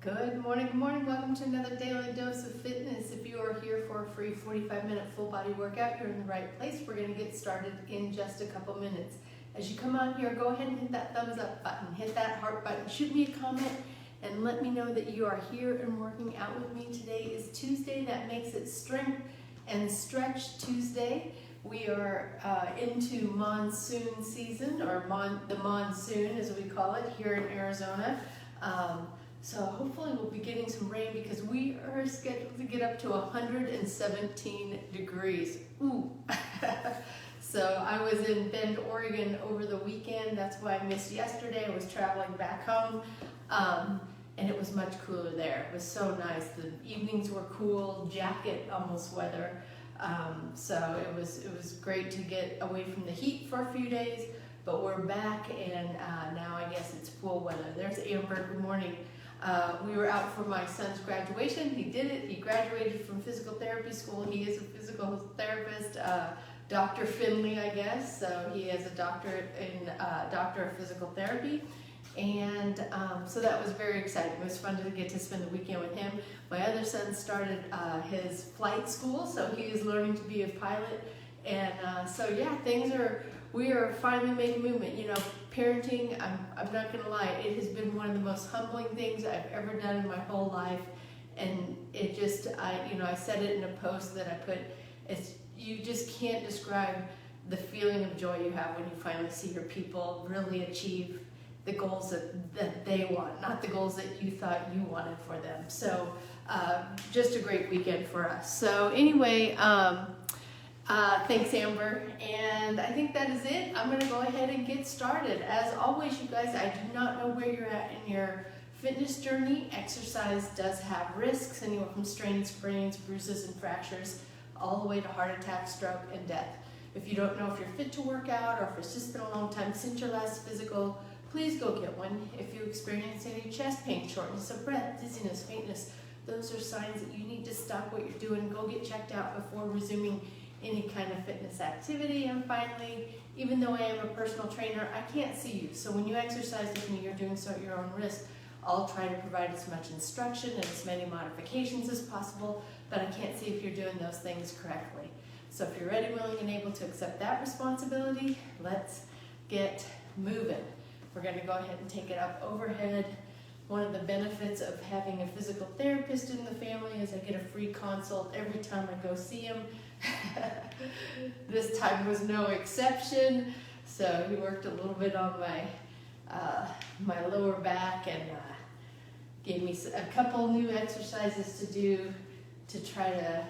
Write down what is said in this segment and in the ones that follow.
Good morning. Welcome to another daily dose of fitness. If you are here for a free 45-minute full body workout, you're in the right place. We're going to get started in just a couple minutes. As you come on here, go ahead and hit that thumbs up button, hit that heart button, shoot me a comment, and let me know that you are here and working out with me. Today is Tuesday. That makes it Strength and Stretch Tuesday. We are into monsoon season, or the monsoon as we call it here in Arizona. So hopefully we'll be getting some rain because we are scheduled to get up to 117 degrees. Ooh. So I was in Bend, Oregon over the weekend. That's why I missed yesterday. I was traveling back home. And it was much cooler there. It was so nice. The evenings were cool, jacket almost weather. So it was great to get away from the heat for a few days, but we're back and now I guess it's full weather. There's Amber, good morning. We were out for my son's graduation. He did it. He graduated from physical therapy school. He is a physical therapist, Dr. Finley, I guess. So he has a doctorate in Doctor of Physical Therapy. And so that was very exciting. It was fun to get to spend the weekend with him. My other son started his flight school, so he is learning to be a pilot. And so yeah, we are finally making movement. You know, parenting, I'm not gonna lie, it has been one of the most humbling things I've ever done in my whole life. And it just, I said it in a post that I put, you just can't describe the feeling of joy you have when you finally see your people really achieve the goals that they want, not the goals that you thought you wanted for them. So just a great weekend for us. So anyway, thanks Amber, and I think that is it. I'm gonna go ahead and get started. As always, you guys, I do not know where you're at in your fitness journey. Exercise does have risks, anywhere from strains, sprains, bruises, and fractures, all the way to heart attack, stroke, and death. If you don't know if you're fit to work out, or if it's just been a long time since your last physical, please go get one. If you experience any chest pain, shortness of breath, dizziness, faintness, those are signs that you need to stop what you're doing, go get checked out before resuming any kind of fitness activity. And finally, even though I am a personal trainer, I can't see you. So when you exercise with me, you're doing so at your own risk. I'll try to provide as much instruction and as many modifications as possible, but I can't see if you're doing those things correctly. So if you're ready, willing, and able to accept that responsibility, let's get moving. We're going to go ahead and take it up overhead. One of the benefits of having a physical therapist in the family is I get a free consult every time I go see him. This time was no exception. So he worked a little bit on my lower back and gave me a couple new exercises to do to try to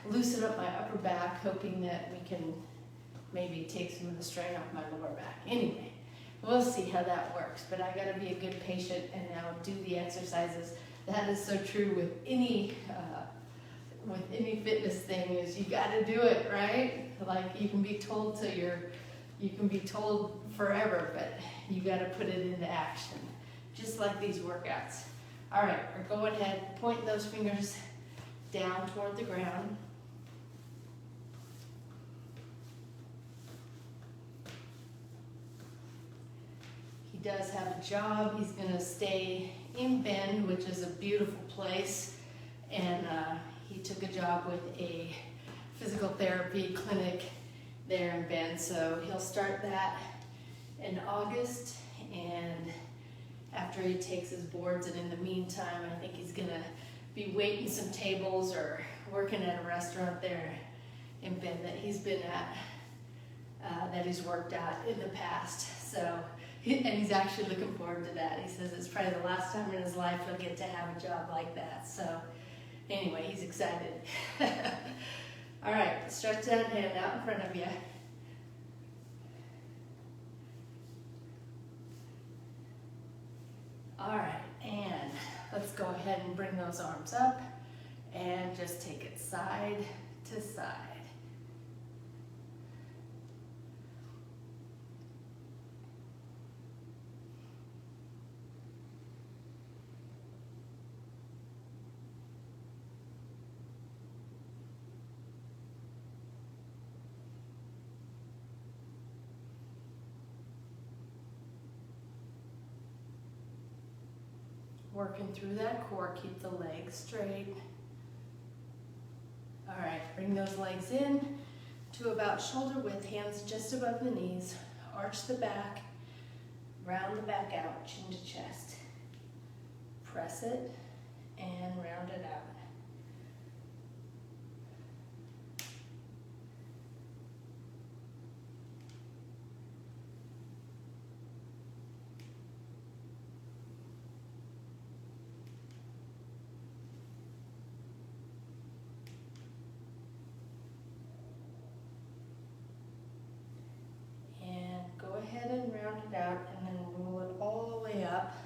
loosen up my upper back, hoping that we can maybe take some of the strain off my lower back. Anyway, we'll see how that works, but I gotta be a good patient and now do the exercises. That is so true with any fitness thing, is you gotta do it, right? Like you can be told you can be told forever, but you gotta put it into action. Just like these workouts. All right, we're going ahead, pointing those fingers down toward the ground. He does have a job. He's going to stay in Bend, which is a beautiful place, and he took a job with a physical therapy clinic there in Bend, so he'll start that in August. And after he takes his boards, and in the meantime, I think he's going to be waiting some tables or working at a restaurant there in Bend that he's been at, that he's worked at in the past. So, and he's actually looking forward to that. He says it's probably the last time in his life he'll get to have a job like that. So anyway, he's excited. All right, stretch that hand out in front of you. All right, and let's go ahead and bring those arms up and just take it side to side. Working through that core, keep the legs straight. All right, bring those legs in to about shoulder width, hands just above the knees. Arch the back, round the back out, chin to chest. Press it and round it out. Out and then roll it all the way up.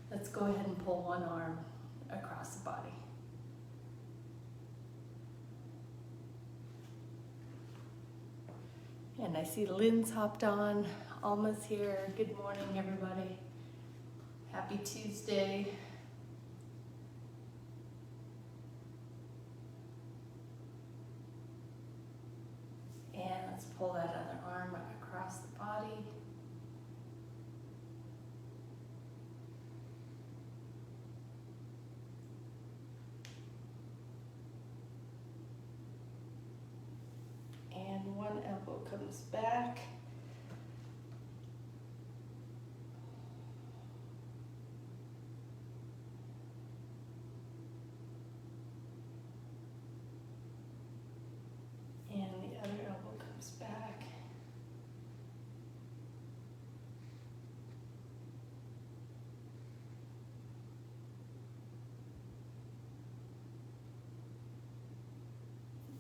Let's go ahead and pull one arm across the body. And I see Lynn's hopped on. Alma's here. Good morning, everybody. Happy Tuesday. And let's pull that other arm across the body. And one elbow comes back. And the other elbow comes back.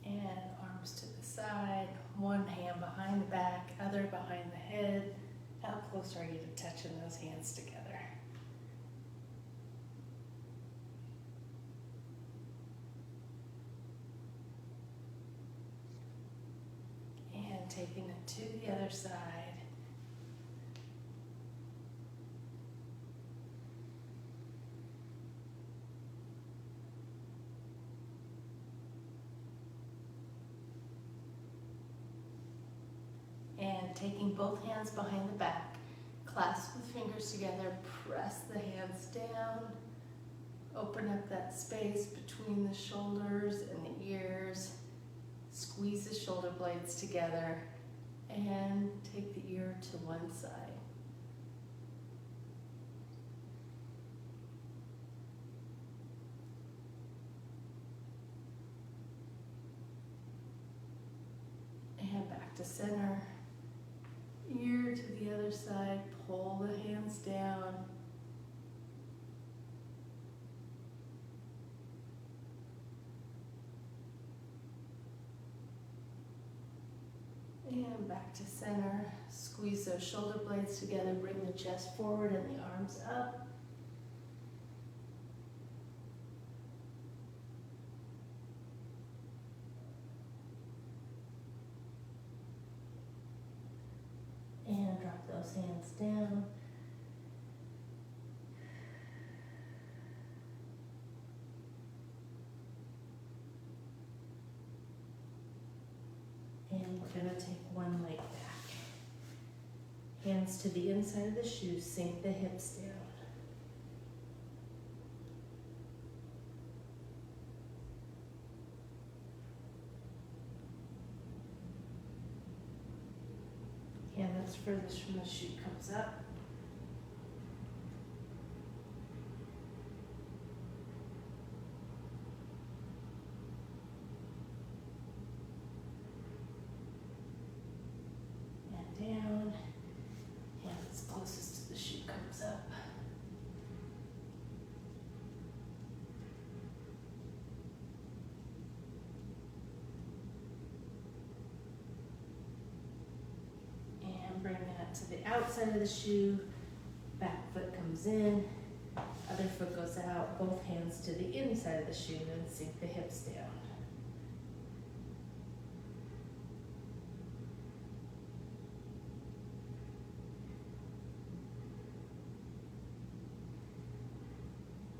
And arms to the side, one hand behind the back, other behind the head. How close are you to touching those hands together? And taking it to the other side. And taking both hands behind the back, clasp the fingers together, press the hands down, open up that space between the shoulders and the ears, squeeze the shoulder blades together, and take the ear to one side. And back to center. Ear to the other side, pull the hands down. And back to center. Squeeze those shoulder blades together, bring the chest forward and the arms up. And drop those hands down. And we're going to take one leg back. Hands to the inside of the shoe, sink the hips down. Hand that's furthest from the shoe comes up. And down. Hand that's closest to the shoe comes up. Bring that to the outside of the shoe, back foot comes in, other foot goes out, both hands to the inside of the shoe and sink the hips down.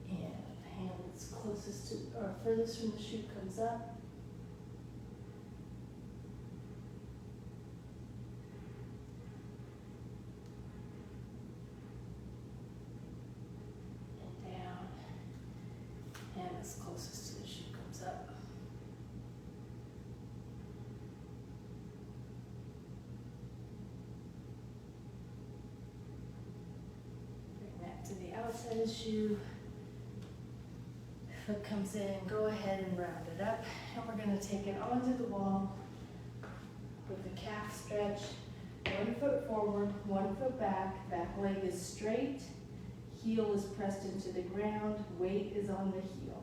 And hand that's closest to or furthest from the shoe comes up. as closest to the shoe comes up. Bring that to the outside of the shoe. Foot comes in, go ahead and round it up. And we're gonna take it onto the wall with the calf stretch. 1 foot forward, 1 foot back. Back leg is straight. Heel is pressed into the ground. Weight is on the heel.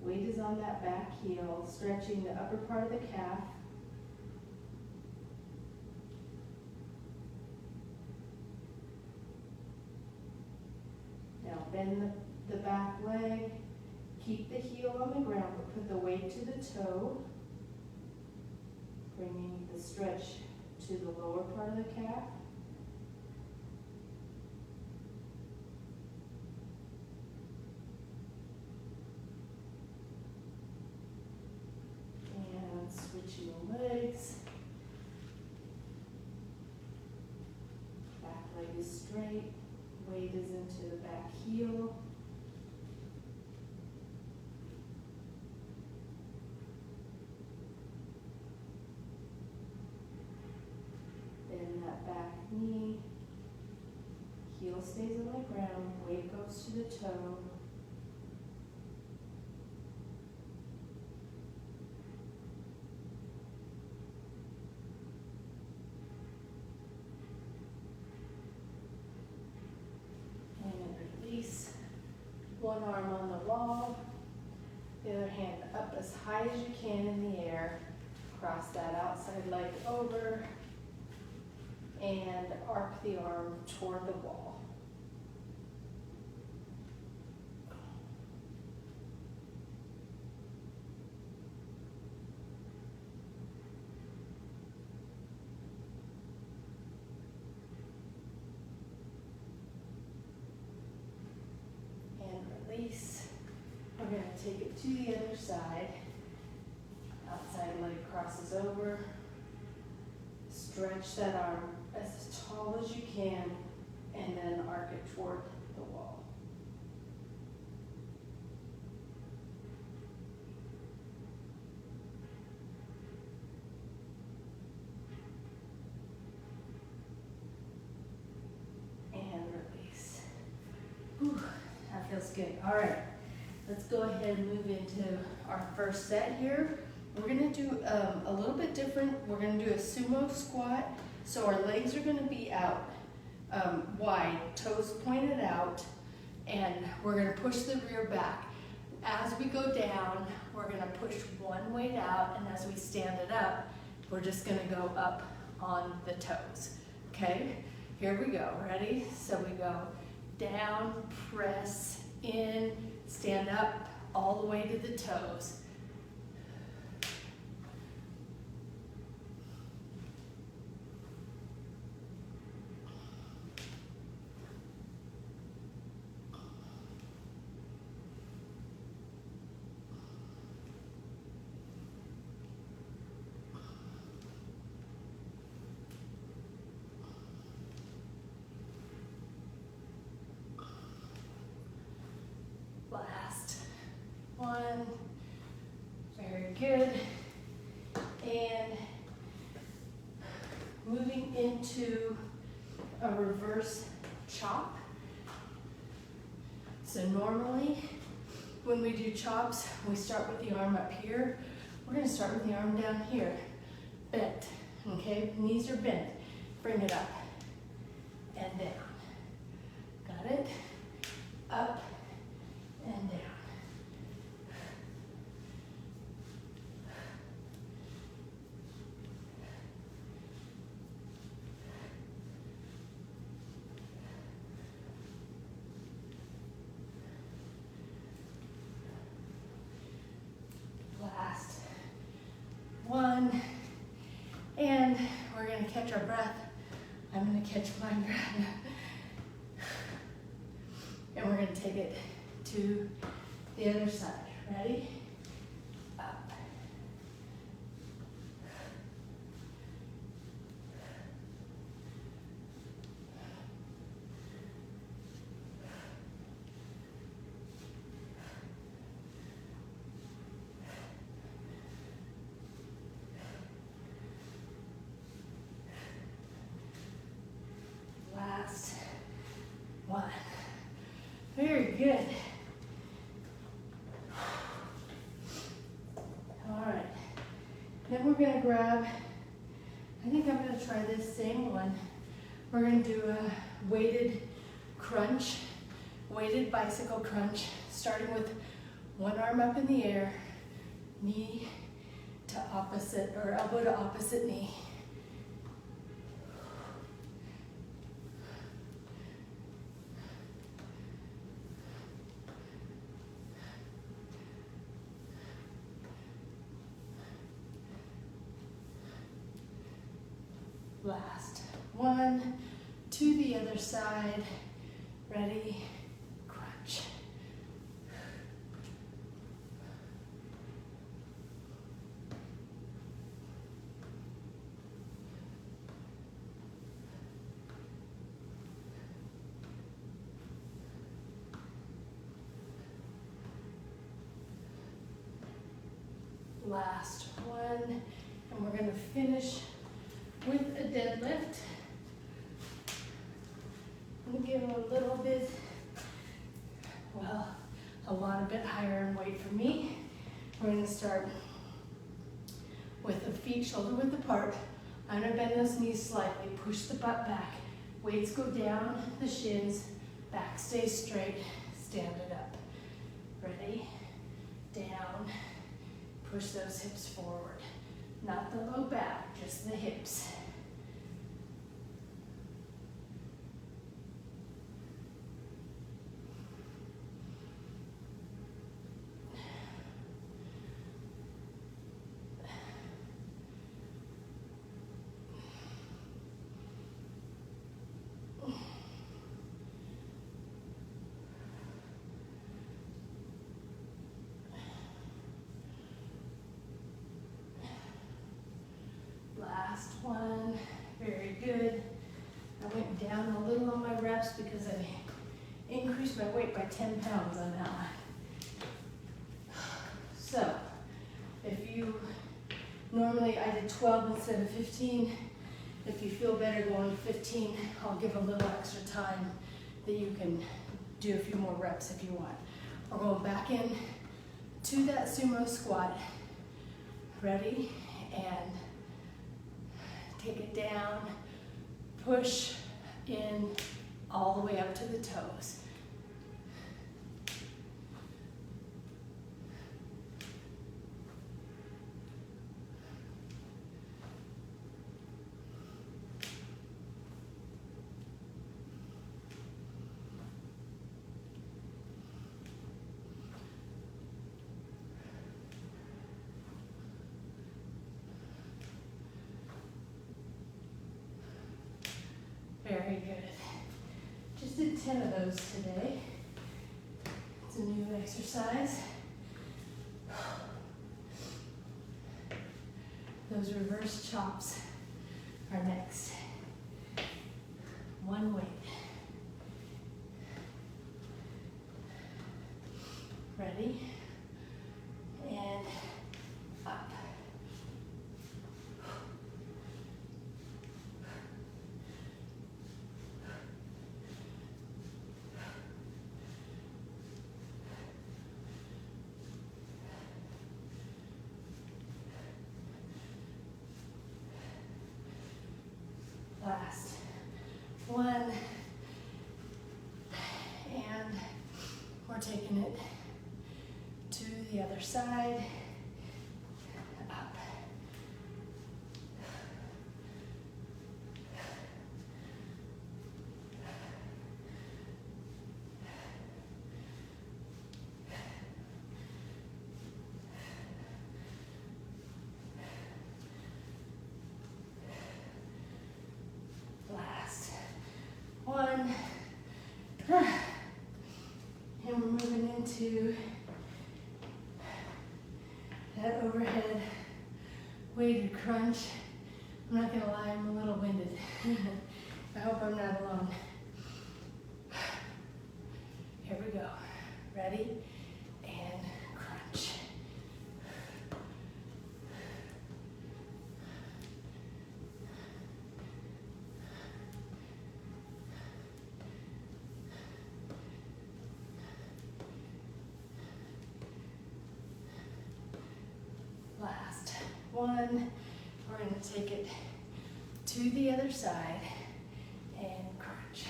Weight is on that back heel, stretching the upper part of the calf. Now bend the back leg. Keep the heel on the ground, but put the weight to the toe, bringing the stretch to the lower part of the calf. And switching the legs. Back leg is straight, weight is into the back heel. Bend that back knee, heel stays on the ground, weight goes to the toe. And release. One arm on the wall, the other hand up as high as you can in the air. Cross that outside leg over. And arc the arm toward the wall. And release. We're going to take it to the other side. Outside leg crosses over. Stretch that arm as tall as you can, and then arc it toward the wall. And release. Whew, that feels good. All right, let's go ahead and move into our first set here. We're gonna do a little bit different. We're gonna do a sumo squat. So our legs are gonna be out wide, toes pointed out, and we're gonna push the rear back. As we go down, we're gonna push one weight out, and as we stand it up, we're just gonna go up on the toes, okay? Here we go, ready? So we go down, press, in, stand up, all the way to the toes. Last one, very good. And moving into a reverse chop. So normally when we do chops, we start with the arm up here. We're gonna start with the arm down here, bent, okay? Knees are bent, bring it up and down. Got it? Up and down. Last one, and we're going to catch our breath. I'm going to catch my breath. And we're going to take it to the other side. Ready? Up. Very good. All right. Then we're gonna grab, I think I'm gonna try this same one. We're gonna do a weighted crunch, weighted bicycle crunch, starting with one arm up in the air, knee to opposite, or elbow to opposite knee. Last one, to the other side, ready, crunch. Last one, and we're gonna finish with a deadlift. I'm gonna give a little bit, well, a lot bit higher in weight for me. We're gonna start with the feet shoulder width apart. I'm gonna bend those knees slightly, push the butt back. Weights go down the shins, back stays straight, stand it up. Ready? Down, push those hips forward. Not the low back, just the hips. Last one, very good. I went down a little on my reps because I increased my weight by 10 pounds on that one. So, if you, normally I did 12 instead of 15. If you feel better going to 15, I'll give a little extra time that you can do a few more reps if you want. We're going back in to that sumo squat. Ready? And take it down, push in all the way up to the toes. Very good. Just did 10 of those today. It's a new exercise. Those reverse chops are next. One weight. Ready? And up. Last one, and we're taking it to the other side, up. Last one. And we're moving into that overhead weighted crunch. I'm not gonna lie, I'm a little winded. I hope I'm not alone. Here we go. Ready? And crunch. one. We're going to take it to the other side and crunch.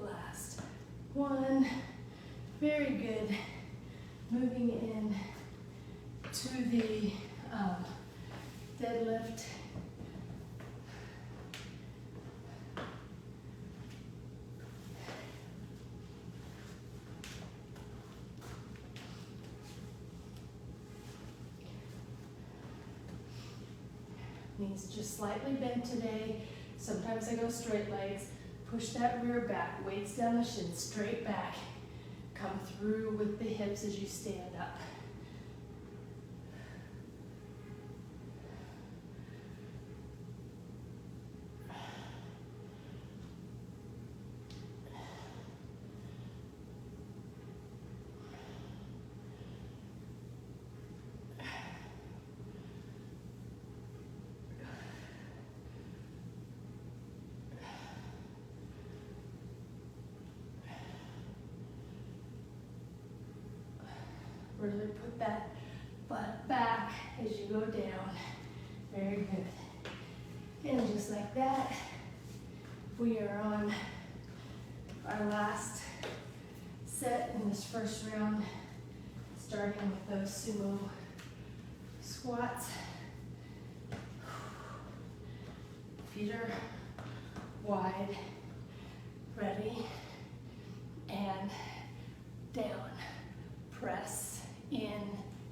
Last one. Very good. Moving in to the deadlift. Knees just slightly bent today. Sometimes I go straight legs. Push that rear back, weights down the shins, straight back. Come through with the hips as you stand up. Really put that butt back as you go down. Very good. And just like that, we are on our last set in this first round, starting with those sumo squats. Feet are wide, ready, and down. Press in,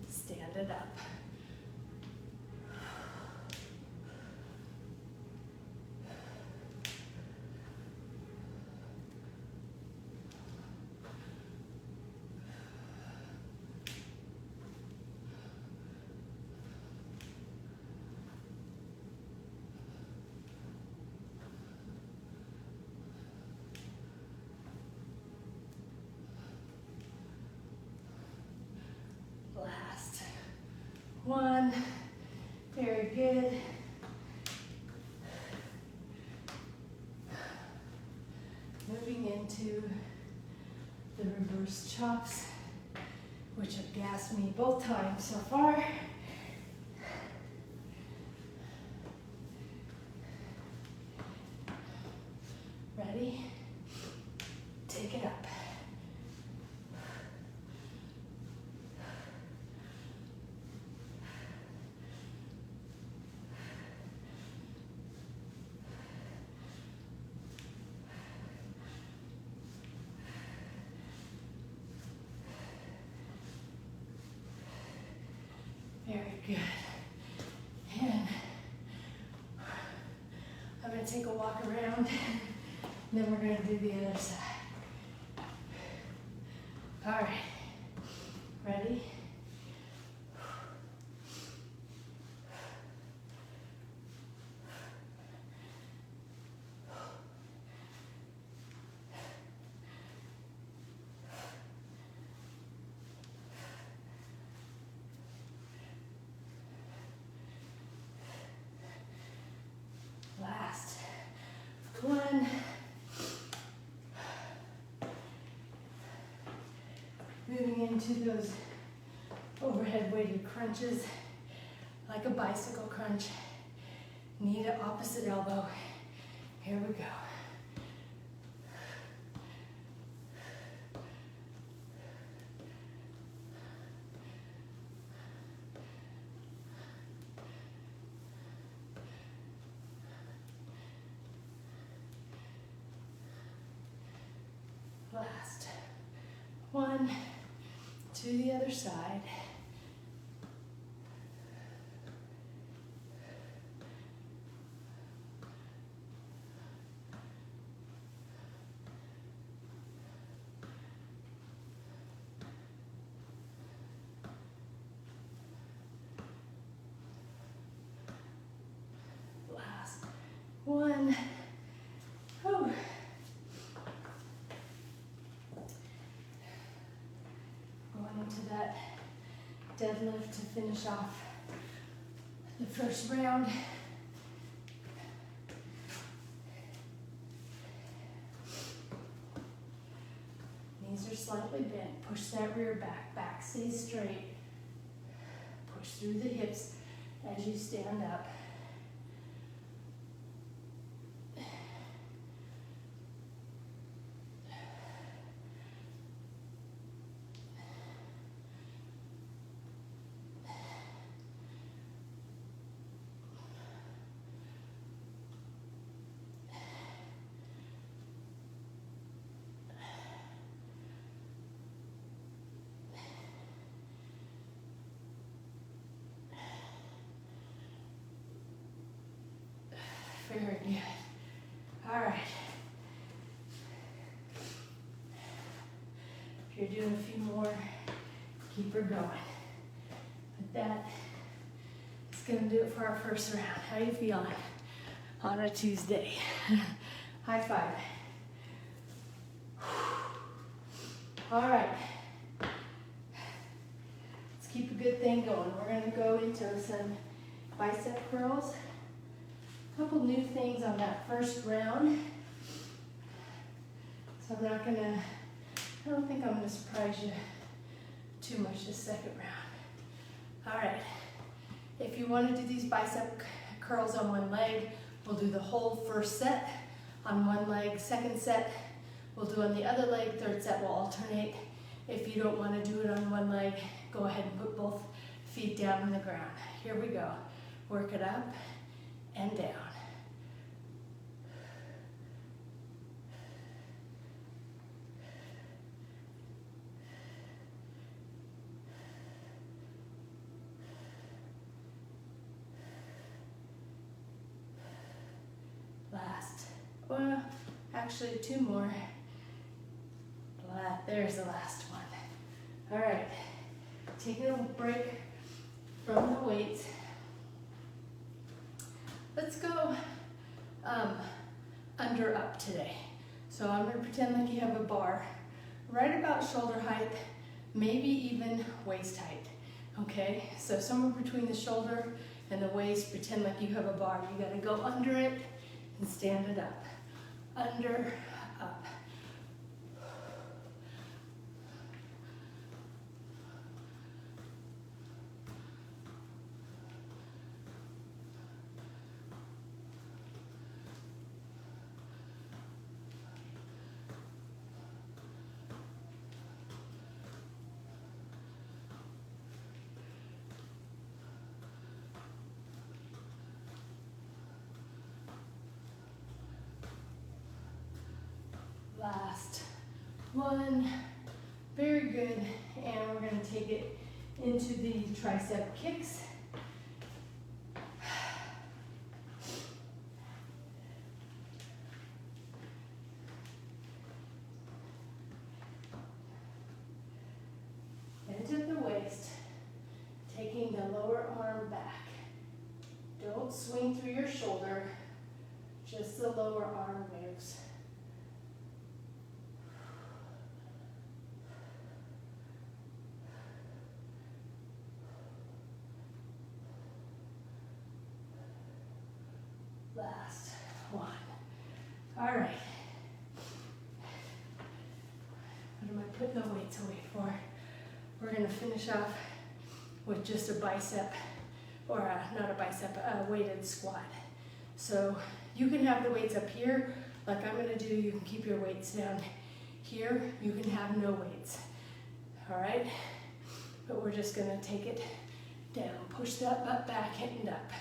stand it up. Last one. Very good. Moving into the reverse chops, which have gassed me both times so far. Ready? Take it up. Very good. And I'm going to take a walk around, and then we're going to do the other side. All right. Ready? Last one. Moving into those overhead weighted crunches, like a bicycle crunch. Knee to opposite elbow. Here we go. Last one, to the other side. Last one. Whew. Going into that deadlift to finish off the first round. Knees are slightly bent. Push that rear back. Back stays straight. Push through the hips as you stand up. Very good. All right. If you're doing a few more, keep her going. But that is going to do it for our first round. How you feeling on a Tuesday? High five. All right. Let's keep a good thing going. We're going to go into some bicep curls. Couple new things on that first round. So I don't think I'm gonna surprise you too much this second round. All right, if you want to do these bicep curls on one leg, we'll do the whole first set on one leg. Second set, we'll do on the other leg. Third set, we'll alternate. If you don't want to do it on one leg, go ahead and put both feet down on the ground. Here we go. Work it up and down. Last. Well, actually two more. There's the last one. All right, taking a break from the weights. Let's go under up today. So I'm gonna pretend like you have a bar right about shoulder height, maybe even waist height, okay? So somewhere between the shoulder and the waist, pretend like you have a bar. You gotta go under it and stand it up. Under, up. Last one, very good, and we're going to take it into the tricep kicks. Bend at the waist, taking the lower arm back. Don't swing through your shoulder, just the lower arm moves. Last one. All right. What am I putting the weights away for? We're going to finish off with just a bicep, or not a bicep, a weighted squat. So you can have the weights up here, like I'm going to do. You can keep your weights down here. You can have no weights. All right? But we're just going to take it down. Push that butt back and up.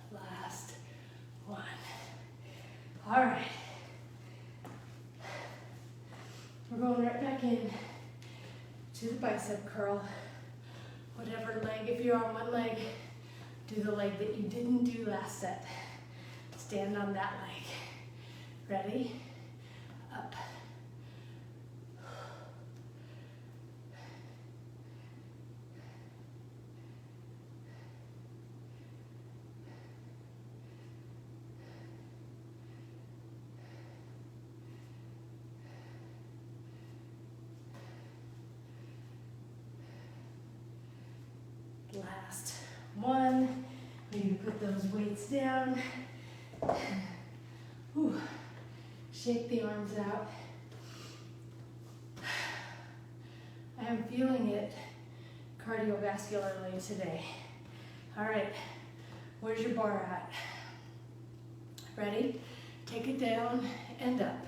Last one. All right. We're going right back in to the bicep curl. Whatever leg, if you're on one leg, do the leg that you didn't do last set. Stand on that leg. Ready? Up. Last one. Maybe put those weights down. Whew. Shake the arms out. I am feeling it cardiovascularly today. All right, where's your bar at? Ready? Take it down and up.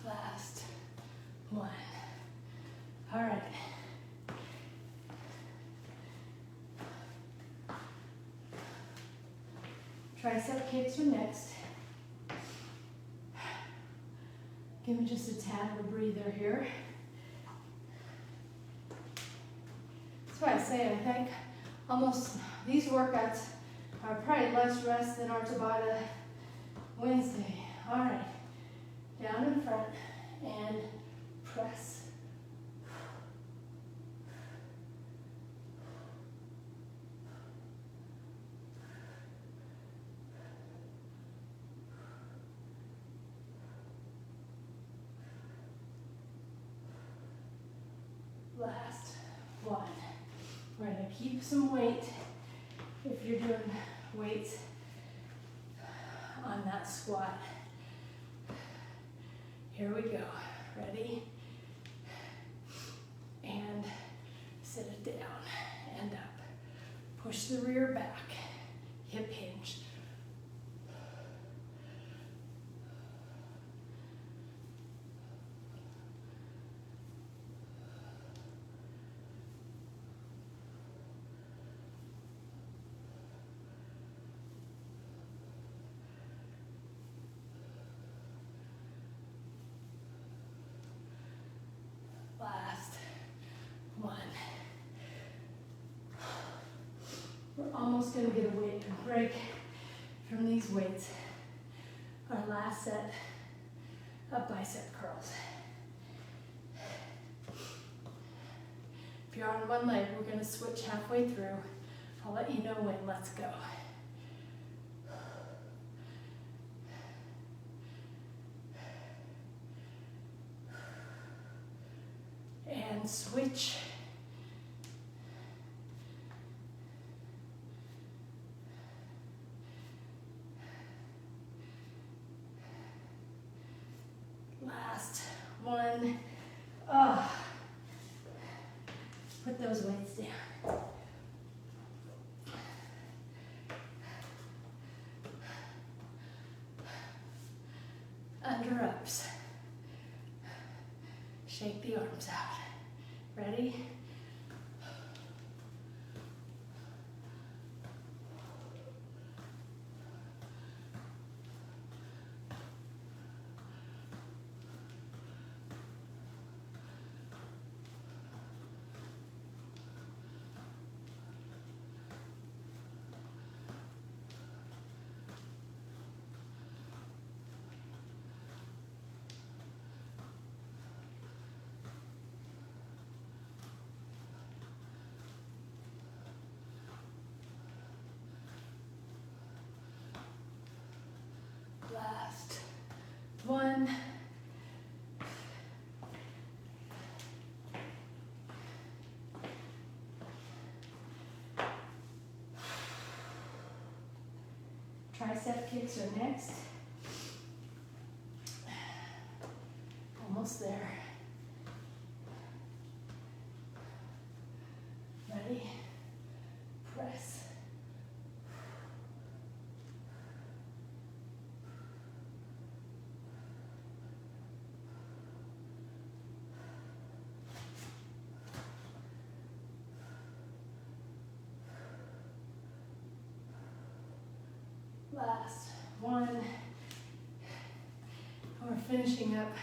Last one. All right. Tricep kicks are next. Give me just a tad of a breather here. That's why I say I think almost these workouts are probably less rest than our Tabata Wednesday. All right. Down in front and press. Last one. We're going to keep some weight if you're doing weights on that squat. Here we go. Ready? And sit it down and up. Push the rear back. Hip hinge. Last one. We're almost going to get a break from these weights. Our last set of bicep curls. If you're on one leg, we're going to switch halfway through. I'll let you know when. Let's go. And switch. Last one. Put those weights down. Under ups. Shake the arms out. Ready? Last one. Tricep kicks are next. Almost there. Ready? Press. Last one. We're finishing up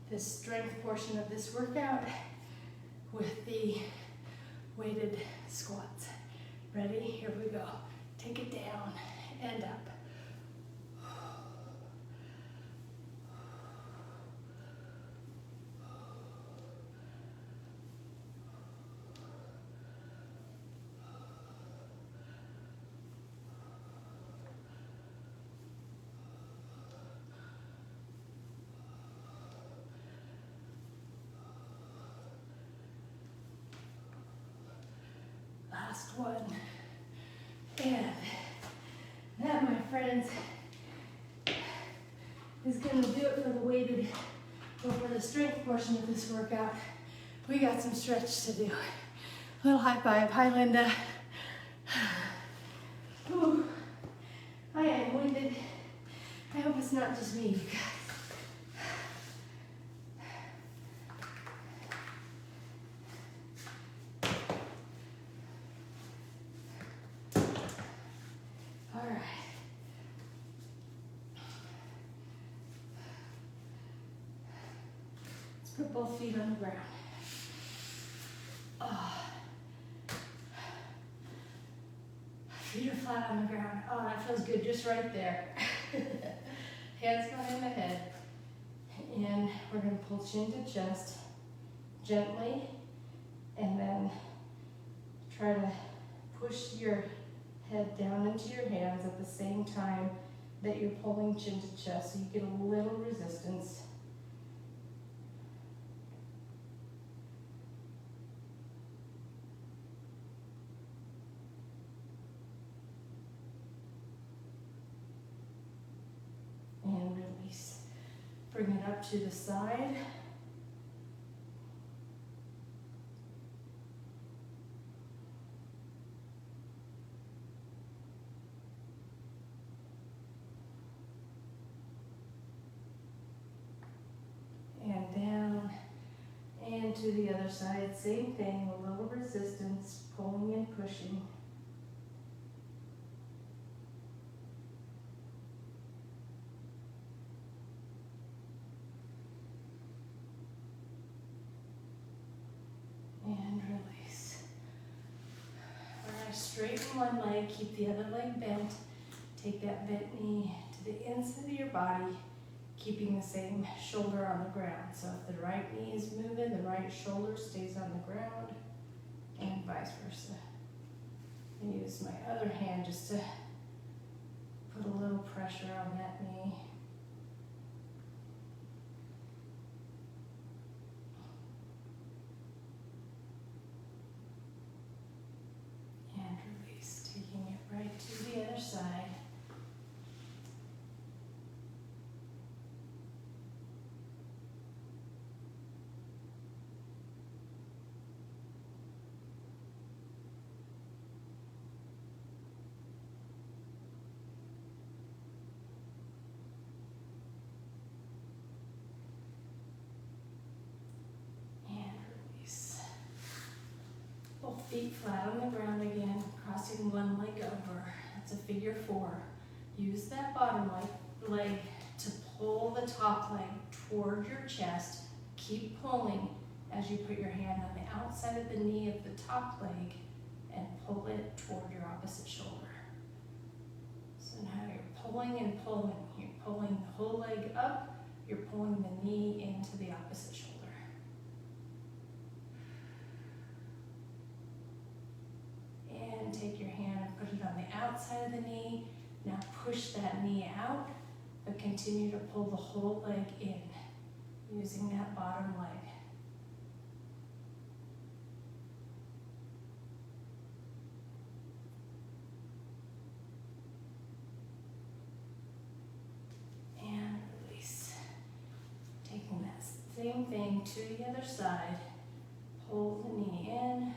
this strength portion of this workout with the weighted squats. Ready? Here we go. Take it down and up. Last one. And that, my friends, is going to do it for the weighted, or for the strength portion of this workout. We got some stretch to do. Little high five. Hi, Linda. Whew. I am winded. I hope it's not just me, you guys. Put both feet on the ground. Oh. Feet are flat on the ground. Oh, that feels good, just right there. Hands behind the head. And we're going to pull chin to chest gently, and then try to push your head down into your hands at the same time that you're pulling chin to chest, so you get a little resistance. And release. Bring it up to the side. And down. And to the other side. Same thing, a little resistance, pulling and pushing. And release. All right, straighten one leg, keep the other leg bent. Take that bent knee to the inside of your body, keeping the same shoulder on the ground. So if the right knee is moving, the right shoulder stays on the ground, and vice versa. I use my other hand just to put a little pressure on that knee. Taking it right to the other side. And release. Both feet flat on the ground again. Crossing one leg over. That's a figure four. Use that bottom leg to pull the top leg toward your chest. Keep pulling as you put your hand on the outside of the knee of the top leg and pull it toward your opposite shoulder. So now you're pulling and pulling. You're pulling the whole leg up. You're pulling the knee into the opposite shoulder. And take your hand and put it on the outside of the knee. Now push that knee out, but continue to pull the whole leg in, using that bottom leg. And release. Taking that same thing to the other side. Pull the knee in.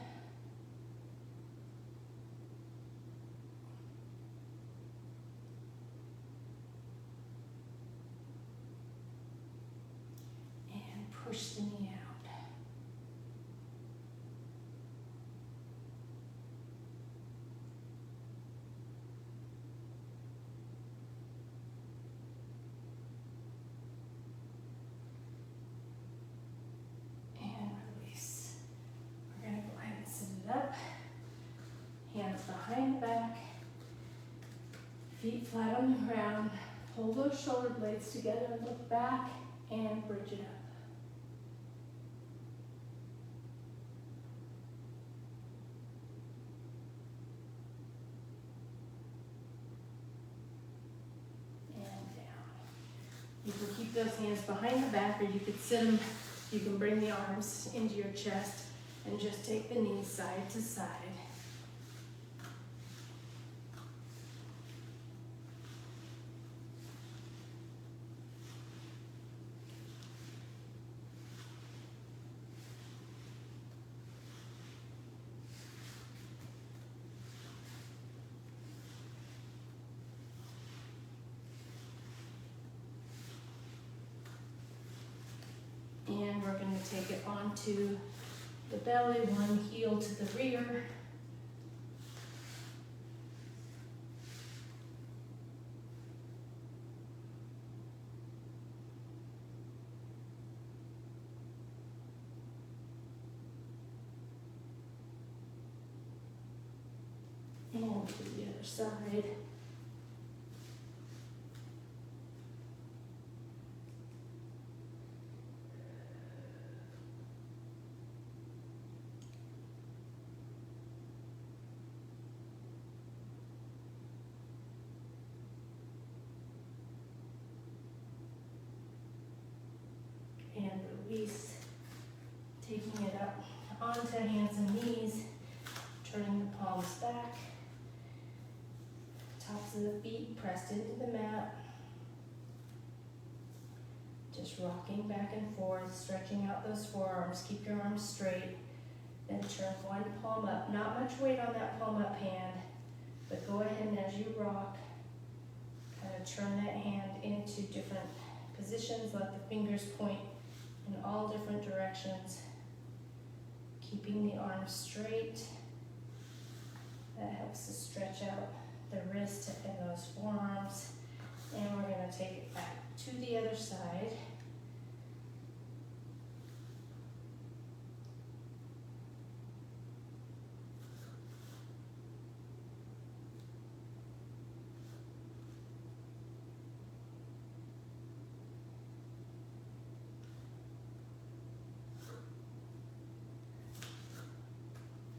Push the knee out. Feet flat on the ground. Pull those shoulder blades together, look back, and bridge it up. And down. You can keep those hands behind the back, or you could sit them. You can bring the arms into your chest and just take the knees side to side. And we're going to take it onto the belly, one heel to the rear. And to the other side. And release, taking it up onto hands and knees, turning the palms back, tops of the feet pressed into the mat, just rocking back and forth, stretching out those forearms, keep your arms straight, then turn one palm up, not much weight on that palm up hand, but go ahead and as you rock, kind of turn that hand into different positions, let the fingers point in all different directions, keeping the arms straight. That helps to stretch out the wrist and those forearms. And we're going to take it back to the other side.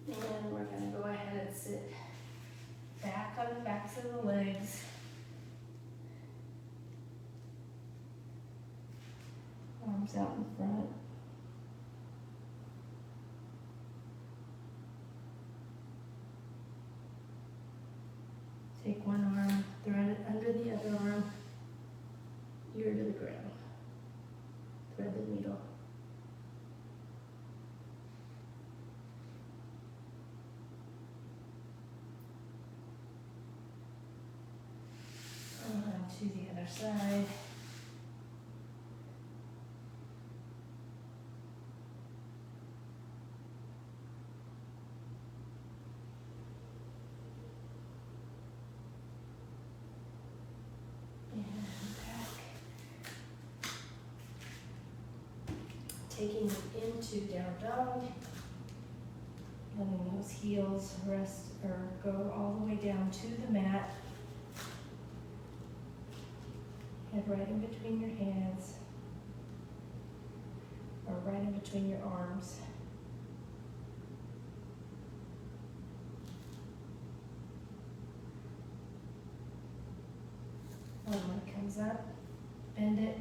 And we're going to go ahead and sit back on the backs of the legs. Arms out in front. Take one arm, thread it under the other arm, ear to the ground. Thread the needle. To the other side. And back. Taking it into down dog. Letting those heels rest or go all the way down to the mat. Head right in between your hands, or right in between your arms. One leg comes up, bend it,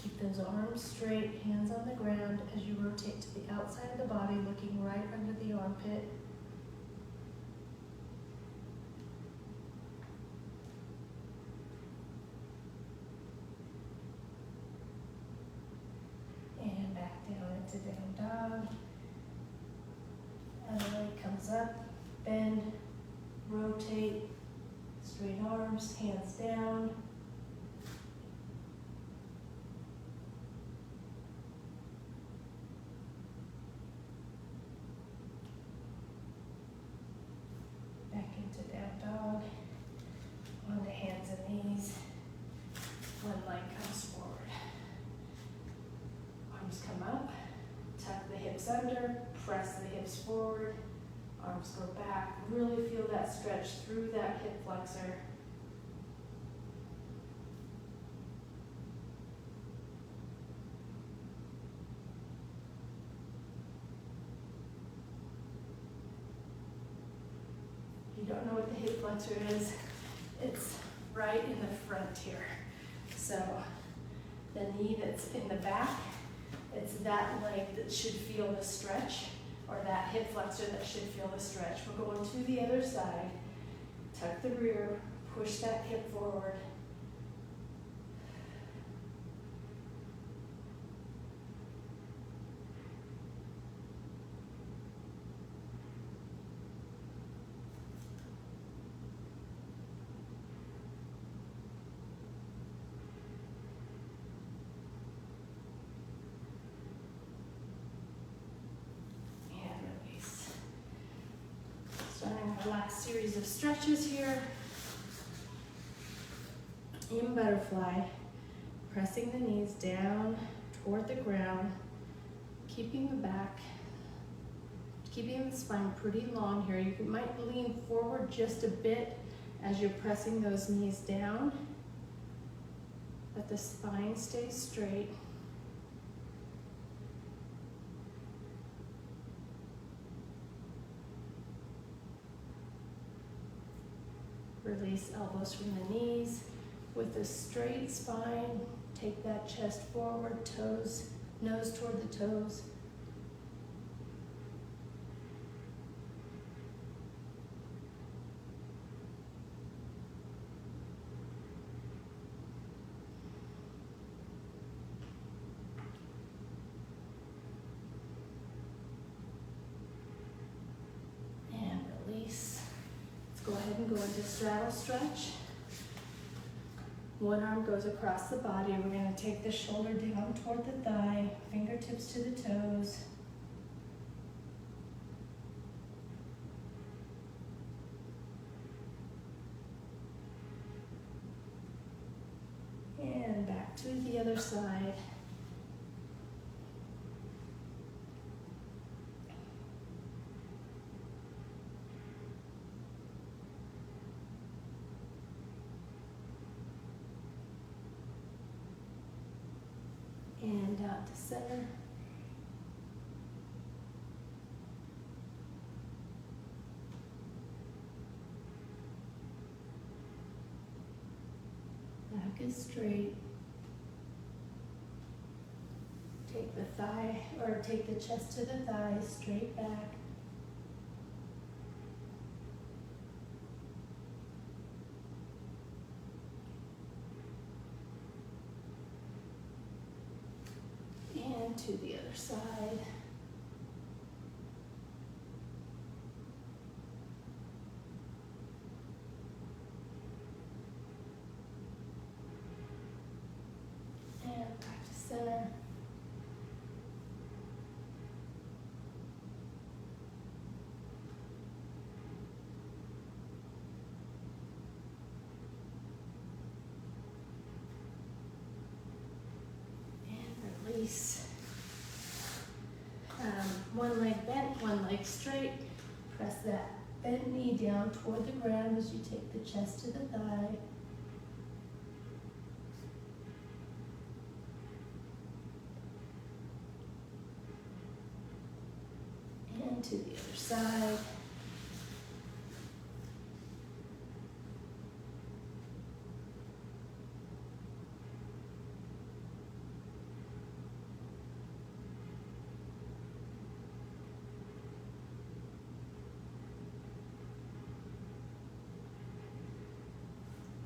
keep those arms straight, hands on the ground as you rotate to the outside of the body, looking right under the armpit. And back down into down dog. Other leg comes up, bend, rotate, straight arms, hands down. Back into down dog, on the hands and knees. One leg comes forward. Arms come up, tuck the hips under, press the hips forward, arms go back. Really feel that stretch through that hip flexor. don't know what the hip flexor is, it's right in the front here. So the knee that's in the back, it's that leg that should feel the stretch, or that hip flexor that should feel the stretch. We're going to the other side. Tuck the rear, push that hip forward. Starting our last series of stretches here. In butterfly, pressing the knees down toward the ground, keeping the spine pretty long here. You might lean forward just a bit as you're pressing those knees down, but the spine stays straight. Release elbows from the knees. With a straight spine, take that chest forward, toes, nose toward the toes. And release. Let's go ahead and go into straddle stretch. One arm goes across the body. We're going to take the shoulder down toward the thigh, fingertips to the toes. And back to the other side. And out to center. Back is straight. Take the thigh, or take the chest to the thigh, straight back. And to the other side. And back to center. And release. One leg bent, one leg straight. Press that bent knee down toward the ground as you take the chest to the thigh. And to the other side.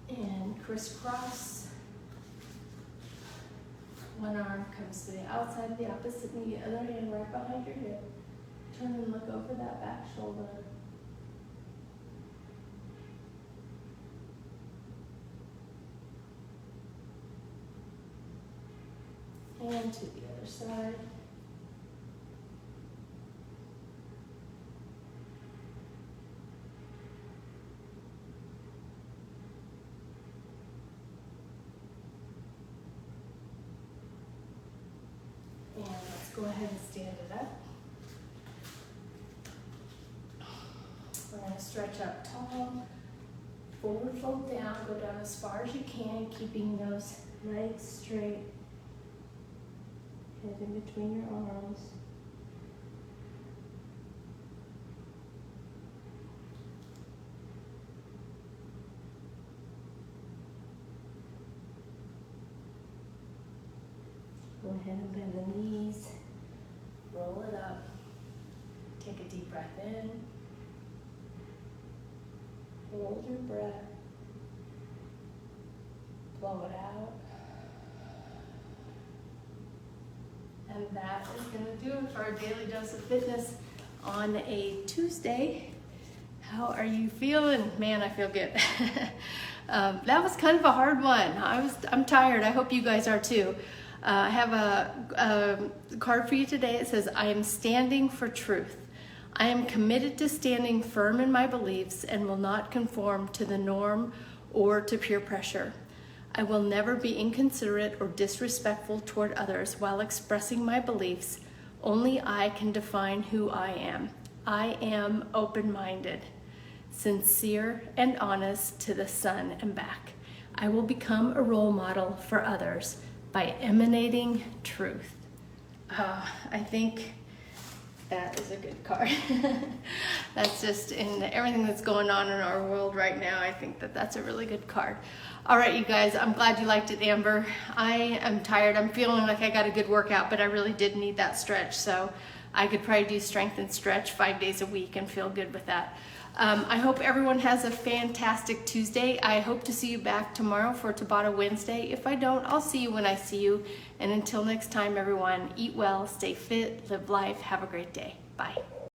And crisscross. One arm comes to the outside of the opposite knee, the other hand right behind your hip. Turn and look over that back shoulder. And to the other side. And let's go ahead and stand it up. We're going to stretch up tall, forward fold down, go down as far as you can, keeping those legs straight, head in between your arms. Go ahead and bend the knees, roll it up, take a deep breath in, hold your breath, blow it out. And that is going to do it for our daily dose of fitness on a Tuesday. How are you feeling? Man, I feel good. That was kind of a hard one. I'm tired. I hope you guys are too. I have a card for you today. It says, I am standing for truth. I am committed to standing firm in my beliefs and will not conform to the norm or to peer pressure. I will never be inconsiderate or disrespectful toward others while expressing my beliefs. Only I can define who I am. I am open-minded, sincere and honest to the sun and back. I will become a role model for others by emanating truth. I think that is a good card. That's just in everything that's going on in our world right now. I think that that's a really good card. All right, you guys, I'm glad you liked it, Amber. I am tired. I'm feeling like I got a good workout, but I really did need that stretch. So I could probably do strength and stretch 5 days a week and feel good with that. I hope everyone has a fantastic Tuesday. I hope to see you back tomorrow for Tabata Wednesday. If I don't, I'll see you when I see you. And until next time, everyone, eat well, stay fit, live life, have a great day. Bye.